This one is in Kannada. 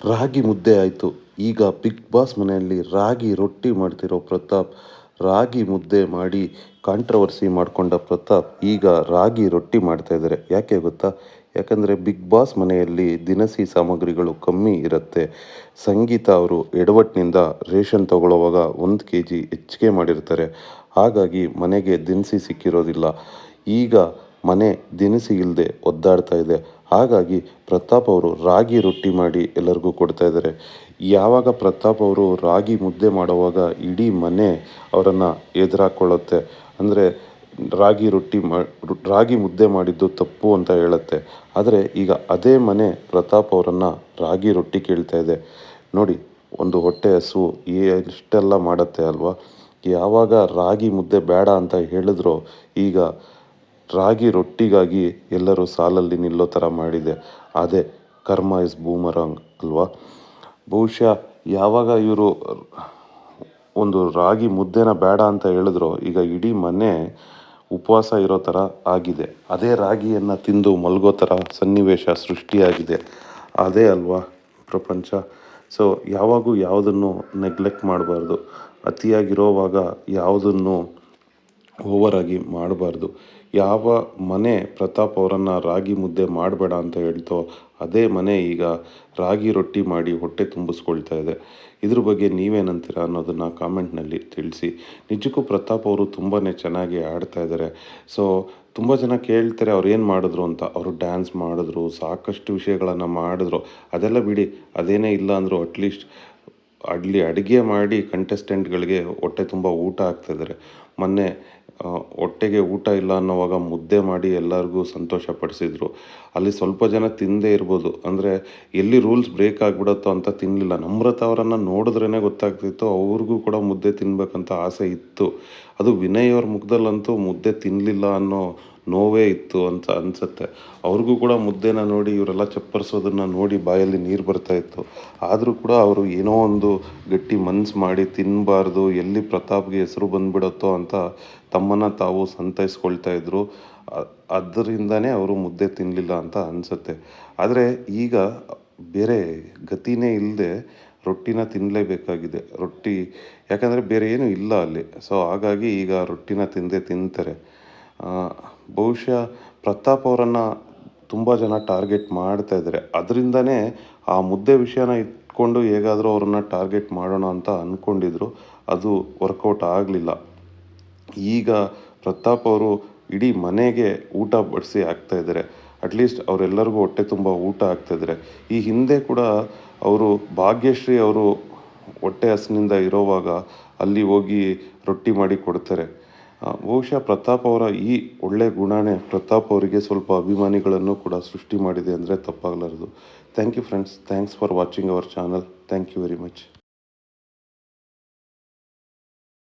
ರಾಗಿ ಮುದ್ದೆ ಆಯಿತು. ಈಗ ಬಿಗ್ ಬಾಸ್ ಮನೆಯಲ್ಲಿ ರಾಗಿ ರೊಟ್ಟಿ ಮಾಡ್ತಿರೋ ಪ್ರತಾಪ್, ರಾಗಿ ಮುದ್ದೆ ಮಾಡಿ ಕಾಂಟ್ರವರ್ಸಿ ಮಾಡಿಕೊಂಡ ಪ್ರತಾಪ್ ಈಗ ರಾಗಿ ರೊಟ್ಟಿ ಮಾಡ್ತಾಯಿದ್ದಾರೆ. ಯಾಕೆ ಗೊತ್ತಾ? ಯಾಕಂದರೆ ಬಿಗ್ ಬಾಸ್ ಮನೆಯಲ್ಲಿ ದಿನಸಿ ಸಾಮಗ್ರಿಗಳು ಕಮ್ಮಿ ಇರುತ್ತೆ. ಸಂಗೀತ ಅವರು ಎಡವಟ್ಟಿನಿಂದ ರೇಷನ್ ತಗೊಳ್ಳೋವಾಗ 1 kg ಹೆಚ್ಚಿಗೆ ಮಾಡಿರ್ತಾರೆ. ಹಾಗಾಗಿ ಮನೆಗೆ ದಿನಸಿ ಸಿಕ್ಕಿರೋದಿಲ್ಲ. ಈಗ ಮನೆ ದಿನಸಿ ಇಲ್ಲದೆ ಒದ್ದಾಡ್ತಾ ಇದೆ. ಹಾಗಾಗಿ ಪ್ರತಾಪ್ ಅವರು ರಾಗಿ ರೊಟ್ಟಿ ಮಾಡಿ ಎಲ್ಲರಿಗೂ ಕೊಡ್ತಾ ಇದ್ದಾರೆ. ಯಾವಾಗ ಪ್ರತಾಪ್ ಅವರು ರಾಗಿ ಮುದ್ದೆ ಮಾಡುವಾಗ ಇಡೀ ಮನೆ ಅವರನ್ನು ಎದುರಾಕೊಳ್ಳುತ್ತೆ. ಅಂದರೆ ರಾಗಿ ಮುದ್ದೆ ಮಾಡಿದ್ದು ತಪ್ಪು ಅಂತ ಹೇಳುತ್ತೆ. ಆದರೆ ಈಗ ಅದೇ ಮನೆ ಪ್ರತಾಪ್ ಅವರನ್ನು ರಾಗಿ ರೊಟ್ಟಿ ಕೇಳ್ತಾ ಇದೆ. ನೋಡಿ, ಒಂದು ಹೊಟ್ಟೆ ಹಸು ಎಷ್ಟೆಲ್ಲ ಮಾಡುತ್ತೆ ಅಲ್ವಾ? ಯಾವಾಗ ರಾಗಿ ಮುದ್ದೆ ಬೇಡ ಅಂತ ಹೇಳಿದ್ರೋ ಈಗ ರಾಗಿ ರೊಟ್ಟಿಗಾಗಿ ಎಲ್ಲರೂ ಸಾಲಲ್ಲಿ ನಿಲ್ಲೋ ಥರ ಮಾಡಿದೆ. ಅದೇ ಕರ್ಮ ಇಸ್ ಬೂಮರಾಂಗ್ ಅಲ್ವಾ? ಬಹುಶಃ ಯಾವಾಗ ಇವರು ಒಂದು ರಾಗಿ ಮುದ್ದೆನ ಬೇಡ ಅಂತ ಹೇಳಿದ್ರೋ ಈಗ ಇಡೀ ಮನೆ ಉಪವಾಸ ಇರೋ ಥರ ಆಗಿದೆ. ಅದೇ ರಾಗಿಯನ್ನು ತಿಂದು ಮಲಗೋ ಥರ ಸನ್ನಿವೇಶ ಸೃಷ್ಟಿಯಾಗಿದೆ. ಅದೇ ಅಲ್ವಾ ಪ್ರಪಂಚ? ಸೊ ಯಾವಾಗೂ ಯಾವುದನ್ನು ನೆಗ್ಲೆಕ್ಟ್ ಮಾಡಬಾರ್ದು. ಅತಿಯಾಗಿರೋವಾಗ ಯಾವುದನ್ನು ಓವರಾಗಿ ಮಾಡಬಾರ್ದು. ಯಾವ ಮನೆ ಪ್ರತಾಪ್ ಅವರನ್ನು ರಾಗಿ ಮುದ್ದೆ ಮಾಡಬೇಡ ಅಂತ ಹೇಳ್ತೋ ಅದೇ ಮನೆ ಈಗ ರಾಗಿ ರೊಟ್ಟಿ ಮಾಡಿ ಹೊಟ್ಟೆ ತುಂಬಿಸ್ಕೊಳ್ತಾ ಇದೆ. ಇದ್ರ ಬಗ್ಗೆ ನೀವೇನಂತೀರ ಅನ್ನೋದನ್ನು ಕಾಮೆಂಟ್ನಲ್ಲಿ ತಿಳಿಸಿ. ನಿಜಕ್ಕೂ ಪ್ರತಾಪ್ ಅವರು ತುಂಬಾ ಚೆನ್ನಾಗಿ ಆಡ್ತಾ ಇದ್ದಾರೆ. ಸೊ ತುಂಬ ಜನ ಕೇಳ್ತಾರೆ ಅವ್ರು ಏನು ಮಾಡಿದ್ರು ಅಂತ. ಅವರು ಡ್ಯಾನ್ಸ್ ಮಾಡಿದ್ರು, ಸಾಕಷ್ಟು ವಿಷಯಗಳನ್ನು ಮಾಡಿದ್ರು. ಅದೆಲ್ಲ ಬಿಡಿ, ಅದೇನೇ ಇಲ್ಲ ಅಂದರೂ ಅಟ್ಲೀಸ್ಟ್ ಅಡುಗೆ ಮಾಡಿ ಕಂಟೆಸ್ಟೆಂಟ್ಗಳಿಗೆ ಹೊಟ್ಟೆ ತುಂಬ ಊಟ ಹಾಕ್ತಾಯಿದ್ದಾರೆ. ಮೊನ್ನೆ ಹೊಟ್ಟೆಗೆ ಊಟ ಇಲ್ಲ ಅನ್ನೋವಾಗ ಮುದ್ದೆ ಮಾಡಿ ಎಲ್ಲರಿಗೂ ಸಂತೋಷಪಡಿಸಿದ್ರು. ಅಲ್ಲಿ ಸ್ವಲ್ಪ ಜನ ತಿನ್ನದೇ ಇರ್ಬೋದು, ಅಂದರೆ ಎಲ್ಲಿ ರೂಲ್ಸ್ ಬ್ರೇಕ್ ಆಗಿಬಿಡುತ್ತೋ ಅಂತ ತಿನ್ನಲಿಲ್ಲ. ನಮ್ರತಾ ಅವರನ್ನು ನೋಡಿದ್ರೇ ಗೊತ್ತಾಗ್ತಿತ್ತು ಅವ್ರಿಗೂ ಕೂಡ ಮುದ್ದೆ ತಿನ್ನಬೇಕಂತ ಆಸೆ ಇತ್ತು. ಅದು ವಿನಯ್ ಅವ್ರ ಮುಖದಲ್ಲಂತೂ ಮುದ್ದೆ ತಿನ್ನಲಿಲ್ಲ ಅನ್ನೋ ನೋವೇ ಇತ್ತು ಅಂತ ಅನಿಸುತ್ತೆ. ಅವ್ರಿಗೂ ಕೂಡ ಮುದ್ದೆನ ನೋಡಿ ಇವರೆಲ್ಲ ಚಪ್ಪರಿಸೋದನ್ನು ನೋಡಿ ಬಾಯಲ್ಲಿ ನೀರು ಬರ್ತಾಯಿತ್ತು. ಆದರೂ ಕೂಡ ಅವರು ಏನೋ ಒಂದು ಗಟ್ಟಿ ಮನಸ್ಸು ಮಾಡಿ ತಿನ್ನಬಾರ್ದು, ಎಲ್ಲಿ ಪ್ರತಾಪ್ಗೆ ಹೆಸರು ಬಂದುಬಿಡುತ್ತೋ ಅಂತ ತಮ್ಮನ್ನು ತಾವು ಸಂತೈಸ್ಕೊಳ್ತಾ ಇದ್ದರು. ಅದರಿಂದನೇ ಅವರು ಮುದ್ದೆ ತಿನ್ನಲಿಲ್ಲ ಅಂತ ಅನಿಸುತ್ತೆ. ಆದರೆ ಈಗ ಬೇರೆ ಗತಿನೇ ಇಲ್ಲದೆ ರೊಟ್ಟಿನ ತಿನ್ನಲೇಬೇಕಾಗಿದೆ. ರೊಟ್ಟಿ ಯಾಕಂದರೆ ಬೇರೆ ಏನೂ ಇಲ್ಲ ಅಲ್ಲಿ. ಸೊ ಹಾಗಾಗಿ ಈಗ ರೊಟ್ಟಿನ ತಿಂತಾರೆ. ಬಹುಶಃ ಪ್ರತಾಪ್ ಅವರನ್ನು ತುಂಬ ಜನ ಟಾರ್ಗೆಟ್ ಮಾಡ್ತಾ ಇದ್ದಾರೆ. ಅದರಿಂದನೇ ಆ ಮುದ್ದೆ ವಿಷಯನ ಇಟ್ಕೊಂಡು ಹೇಗಾದರೂ ಅವ್ರನ್ನ ಟಾರ್ಗೆಟ್ ಮಾಡೋಣ ಅಂತ ಅಂದ್ಕೊಂಡಿದ್ರು. ಅದು ವರ್ಕೌಟ್ ಆಗಲಿಲ್ಲ. ಈಗ ಪ್ರತಾಪ್ ಅವರು ಇಡೀ ಮನೆಗೆ ಊಟ ಬಡಿಸಿ ಹಾಕ್ತಾಯಿದ್ದಾರೆ. ಅಟ್ಲೀಸ್ಟ್ ಅವರೆಲ್ಲರಿಗೂ ಹೊಟ್ಟೆ ತುಂಬ ಊಟ ಹಾಕ್ತಾಯಿದ್ದಾರೆ. ಈ ಹಿಂದೆ ಕೂಡ ಅವರು ಭಾಗ್ಯಶ್ರೀ ಅವರು ಹೊಟ್ಟೆ ಹಸಿನಿಂದ ಇರೋವಾಗ ಅಲ್ಲಿ ಹೋಗಿ ರೊಟ್ಟಿ ಮಾಡಿ ಕೊಡ್ತಾರೆ. ಬಹುಶಃ ಪ್ರತಾಪ್ ಅವರ ಈ ಒಳ್ಳೆಯ ಗುಣನೇ ಪ್ರತಾಪ್ ಅವರಿಗೆ ಸ್ವಲ್ಪ ಅಭಿಮಾನಿಗಳನ್ನು ಕೂಡ ಸೃಷ್ಟಿ ಮಾಡಿದೆ ಅಂದರೆ ತಪ್ಪಾಗಲಾರದು. Thank you friends. Thanks for watching our channel. Thank you very much.